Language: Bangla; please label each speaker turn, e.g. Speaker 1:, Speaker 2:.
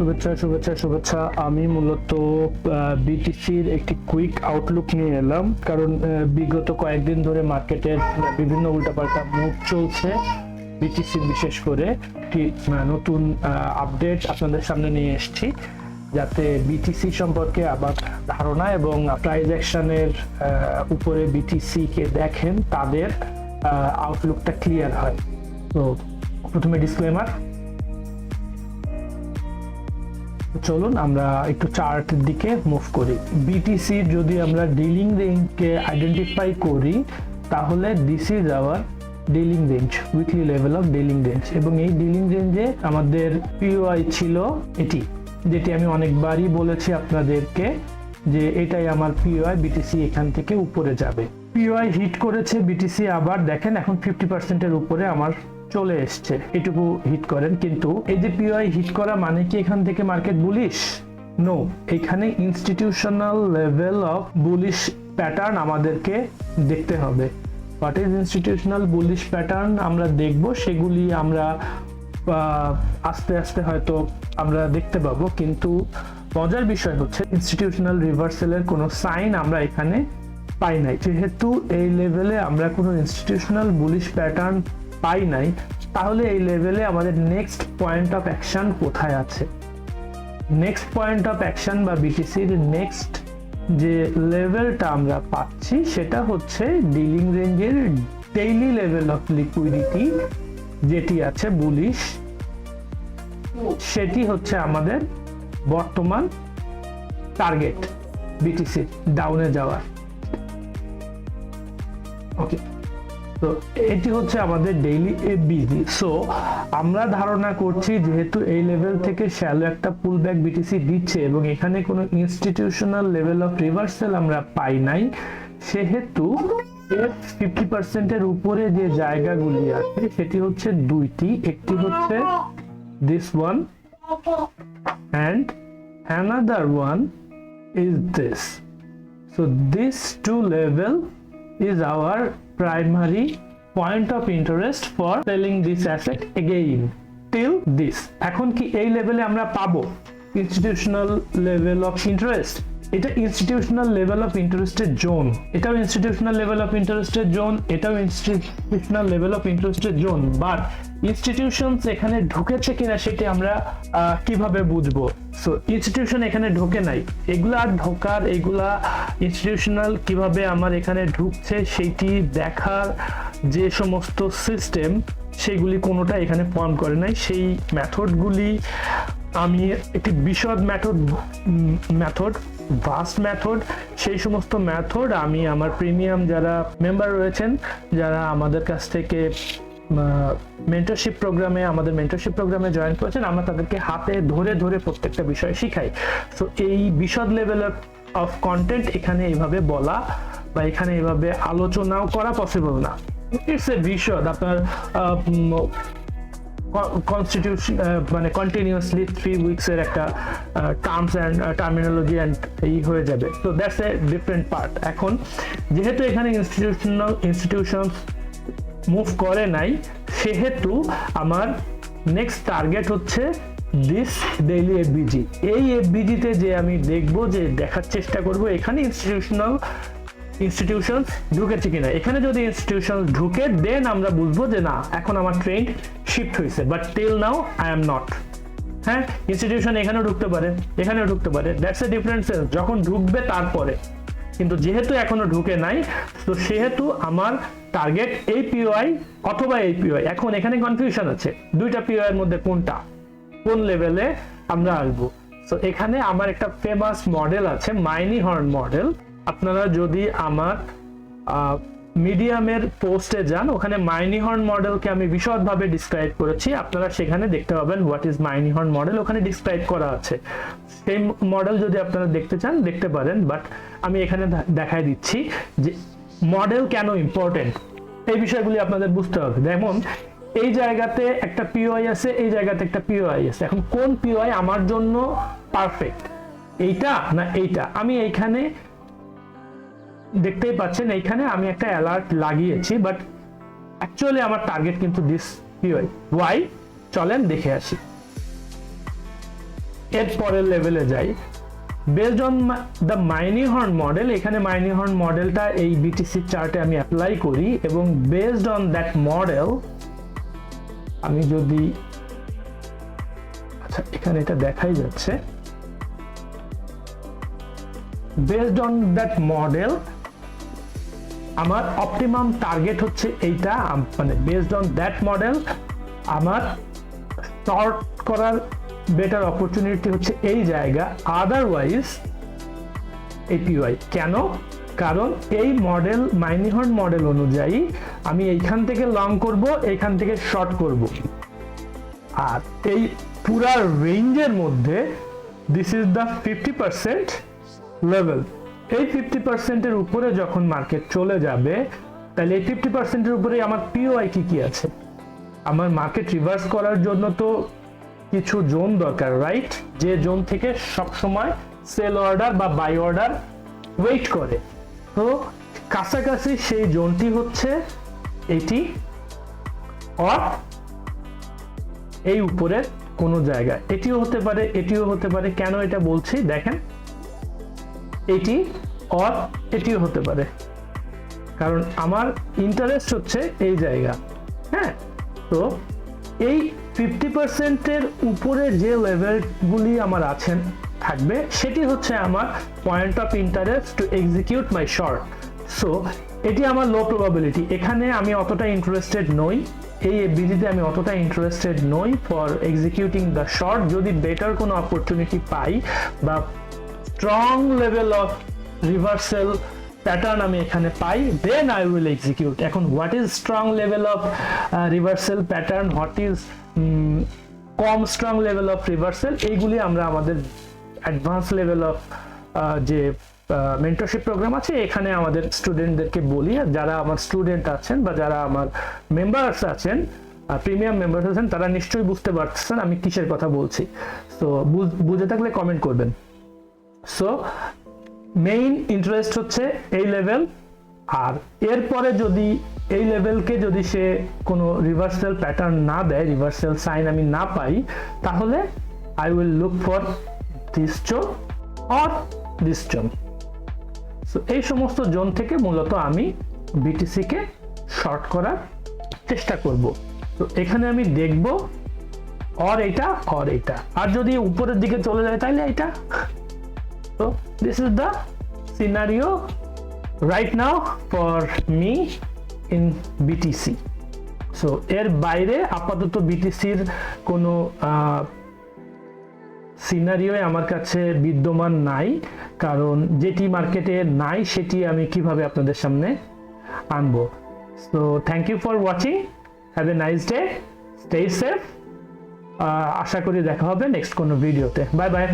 Speaker 1: শুভেচ্ছা শুভেচ্ছা শুভেচ্ছা। আমি মূলত বিটিসির একটি কুইক আউটলুক নিয়ে এলাম, কারণ বিগত কয়েকদিন ধরে মার্কেটের বিভিন্ন উল্টাপাল্টা মুভ চলছে। বিটিসির বিশেষ করে একটি নতুন আপডেট আপনাদের সামনে নিয়ে এসেছি, যাতে বিটিসি সম্পর্কে আবার ধারণা এবং প্রাইস অ্যাকশনের উপরে বিটিসি কে দেখেন, তাদের আউটলুকটা ক্লিয়ার হয়। তো প্রথমে ডিসক্লেমার, চলুন আমরা একটু চার্টের দিকে মুভ করি। বিটিসি যদি আমরা ডিলিং রেঞ্জকে আইডেন্টিফাই করি, তাহলে this is our dealing range, weekly level of dealing range. এবং এই ডিলিং রেঞ্জে আমাদের পিওআই ছিল এটি, যেটি আমি অনেকবারই বলেছি আপনাদেরকে যে এটাই আমার পিওআই। বিটিসি এখান থেকে উপরে যাবে। পিওআই হিট করেছে বিটিসি, আবার দেখেন এখন 50%-এর উপরে আমার চলে এসছে। এটুকু হিট করেন, কিন্তু এই যে পিওআই হিট করা মানে কি এখান থেকে মার্কেট বুলিশ? নো, এখানে institutional level of bullish pattern আমাদেরকে দেখতে হবে। What is institutional bullish pattern আমরা দেখব, সেগুলি আমরা আস্তে আস্তে হয়তো আমরা দেখতে পাবো। কিন্তু মজার বিষয় হচ্ছে ইনস্টিটিউশনাল রিভার্সালের কোনো সাইন আমরা এখানে পাই নাই। যেহেতু এই লেভেলে আমরা কোনো ইনস্টিটিউশনাল বুলিশ প্যাটার্ন পাই নাই, তাহলে এই লেভেলে আমাদের নেক্সট পয়েন্ট অফ অ্যাকশন কোথায় আছে? নেক্সট পয়েন্ট অফ অ্যাকশন বা বিটিসির নেক্সট যে লেভেলটা আমরা পাচ্ছি, সেটা হচ্ছে ডিলিং রেঞ্জের ডেইলি লেভেল অফ লিকুইডিটি, যেটি আছে বুলিশ। সেটি হচ্ছে আমাদের বর্তমান টার্গেট বিটিসি ডাউনে যাওয়ার। ওকে, তো এটি হচ্ছে আমাদের ডেইলি এফবিজি। সো আমরা ধারণা করছি, যেহেতু এই লেভেল থেকে শ্যালো একটা পুল ব্যাক বিটিসি দিচ্ছে এবং এখানে কোনো ইনস্টিটিউশনাল লেভেল অফ রিভার্সাল আমরা পাই নাই, সেহেতু 50%-এর উপরে যে জায়গাগুলি আছে সেটি হচ্ছে দুইটি। একটি হচ্ছে this one and another one is this. So this two level is our primary point of interest for selling this asset again till this. এখন কি এই লেভেলে আমরা পাবো ইনস্টিটিউশনাল লেভেল অফ ইন্টারেস্ট? এটা ইনস্টিটিউশনাল লেভেল অফ ইন্টারেস্টের জোন, এটাও ইনস্টিটিউশনাল লেভেল অফ ইন্টারেস্টের জোন, এটাও ইনস্টিটিউশনাল লেভেল অফ ইন্টারেস্টের জোন। বাট ইনস্টিটিউশনস এখানে ঢুকেছে কিনা সেটি আমরা কিভাবে বুঝবো? সো ইনস্টিটিউশন এখানে ঢোকে নাই, এগুলা ঢোকার, এগুলা ইনস্টিটিউশনাল কিভাবে আমার এখানে ঢুকছে সেইটি দেখার যে সমস্ত সিস্টেম, সেগুলি কোনোটা এখানে ফর্ম করে নাই। সেই মেথডগুলি আমি একটি বিশদ মেথড ভাস্ট মেথড, সেই সমস্ত মেথড আমি আমার প্রিমিয়াম যারা মেম্বার রয়েছেন, যারা আমাদের কাছ থেকে মেন্টরশিপ প্রোগ্রামে জয়েন করেছেন, আমরা তাদেরকে হাতে ধরে ধরে প্রত্যেকটা বিষয় শিখাই। সো এই বিশদ লেভেল অফ কন্টেন্ট এখানে এইভাবে বলা বা এখানে এইভাবে আলোচনাও করা পসিবল না। ইটস এ বিশদ আপনার কনস্টিটিউশন মানে কন্টিনিউয়াসলি 3 উইকস এর একটা টার্মস অ্যান্ড টার্মিনোলজি অ্যান্ড এই হয়ে যাবে। তো দ্যাটস এ ডিফারেন্ট পার্ট। এখন যেহেতু এখানে ইনস্টিটিউশন মুভ করে নাই, সেহেতু আমার নেক্সট টার্গেট হচ্ছে দিস ডেইলি এফবিজি। এই এফবিজিতে যে আমি দেখবো, যে দেখার চেষ্টা করব এখানে ইনস্টিটিউশন ঢুকেছে কিনা। এখানে যদি ইনস্টিটিউশন ঢুকে, দেন আমরা বুঝবো যে না, এখন আমার ট্রেন্ড শিফট হয়েছে। But till now I am not. হ্যাঁ, ইনস্টিটিউশন এখানেও ঢুকতে পারে, এখানেও ঢুকতে পারে, দ্যাটস এ ডিফারেন্স যখন ঢুকবে তারপরে। কিন্তু যেহেতু এখনো ঢুকে নাই, তো সেহেতু আমার টার্গেট এই পিওআই অথবা এই পিওআই। এখন এখানে কনফিউশন আছে, দুইটা পিওআই এর মধ্যে কোন লেভেলে আমরা আসবো। তো এখানে আমার একটা ফেমাস মডেল আছে, মাইনি হর্ন মডেল। আপনারা যদি আমার মিডিয়ামের পোস্টে যান, ওখানে মাইনি হর্ন মডেলকে আমি বিশদভাবে ডিসক্রাইব করেছি। আপনারা সেখানে দেখতে পাবেন হোয়াট ইজ মাইনি হর্ন মডেল, ওখানে ডিসক্রাইব করা আছে। সেই মডেল যদি আপনারা দেখতে চান দেখতে পারেন, বাট আমি এখানে দেখাই দিচ্ছি যে মডেল কেন ইম্পর্টেন্ট, এই বিষয়গুলি আপনাদের বুঝতে হবে। যেমন এই জায়গাতে একটা পিওআই আছে, এই জায়গাতে একটা পিওআই আছে। এখন কোন পিওআই আমার জন্য পারফেক্ট, এইটা না এইটা? আমি এইখানে দেখতেই পাচ্ছেন, এইখানে আমি একটা অ্যালার্ট লাগিয়েছি, বাট অ্যাকচুয়ালি আমার টার্গেট কিন্তু দিস পিওআই। ওয়াই? চলেন দেখে আসি। এর পরের লেভেলে যাই, বেসড অন দ্য মাইনিহর্ন মডেল, এখানে মাইনিহর্ন মডেলটা এই বিটিসি চার্টে আমি অ্যাপ্লাই করি এবং বেসড অন দ্যাট মডেল আমি যদি, আচ্ছা এখানে এটা দেখাই যাচ্ছে, বেসড অন দ্যাট মডেল আমার অপটিমাম টার্গেট হচ্ছে এইটা, মানে বেসড অন দ্যাট মডেল আমার শর্ট করার বেটার অপরচুনিটি হচ্ছে এই জায়গা, আদারওয়াইজ এপিওয়াই। কেন? কারণ এই মডেল মাইনিহর্ন মডেল অনুযায়ী আমি এইখান থেকে লং করব, এইখান থেকে শর্ট করব, আর এই পুরা রেঞ্জের মধ্যে দিস ইজ দ্য 50% লেভেল। এই 50% এর উপরে যখন মার্কেট চলে যাবে, তাহলে এই 50% এর উপরে আমার পিওআই কি আছে? আমার মার্কেট রিভার্স করার জন্য তো কিছু জোন দরকার, রাইট? যে জোন থেকে সবসময় সেল অর্ডার বা বাই অর্ডার ওয়েট করে। তো কাছাকাছি সেই জোনটি হচ্ছে এটি, আর এই উপরের কোনো জায়গায় এটিও হতে পারে, এটিও হতে পারে। কেন এটা বলছি দেখেন, এটি আর এটিও হতে পারে, কারণ আমার ইন্টারেস্ট হচ্ছে এই জায়গা। হ্যাঁ, তো এই 50% এর উপরে যে লেভেলগুলি আমার আছেন থাকবে, সেটি হচ্ছে আমার point of interest to execute my short. So এটি আমার লো প্রবাবিলিটি, এখানে আমি অতটা ইন্টারেস্টেড নই, এই এফবিজিতে আমি অতটা ইন্টারেস্টেড নই ফর এক্সিকিউটিং দ্য শর্ট। যদি বেটার কোনো অপরচুনিটি পাই বা strong level of reversal pattern আমি এখানে পাই, দেন আই উইল এক্সিকিউট। এখন what is strong level of reversal pattern, what is com strong level of reversal, এইগুলি আমরা আমাদের অ্যাডভান্স লেভেল অফ যে মেন্টরশিপ প্রোগ্রাম আছে এখানে আমাদের স্টুডেন্টদেরকে বলি। যারা আমার স্টুডেন্ট আছেন বা যারা আমার মেম্বার্স আছেন, প্রিমিয়াম মেম্বার্স আছেন, তারা নিশ্চয়ই বুঝতে পারছেন আমি কিসের কথা বলছি। তো বুঝে থাকলে কমেন্ট করবেন। সো মেইন ইন্টারেস্ট হচ্ছে এই লেভেল, আর এরপরে যদি এই লেভেলকে যদি সে কোনো রিভার্সাল প্যাটার্ন না দেয়, রিভার্সাল সাইন আমি না পাই, তাহলে I will look for this zone or this zone. So এই সমস্ত জোন থেকে মূলত আমি বিটিসি কে শর্ট করার চেষ্টা করব। তো এখানে আমি দেখব অর এটা অর এটা, আর যদি উপরের দিকে চলে যায় তাহলে এটা। So this is the scenario right now for me in BTC. So এর বাইরে আপাতত বিটিসির কোনো সিনারিও আমার কাছে বিদ্যমান নাই, কারণ যেটি মার্কেটে নাই সেটি আমি কিভাবে আপনাদের সামনে আনবো। So thank you for watching, have a nice day, stay safe, আশা করি দেখা হবে নেক্সট কোনো ভিডিওতে। Bye bye.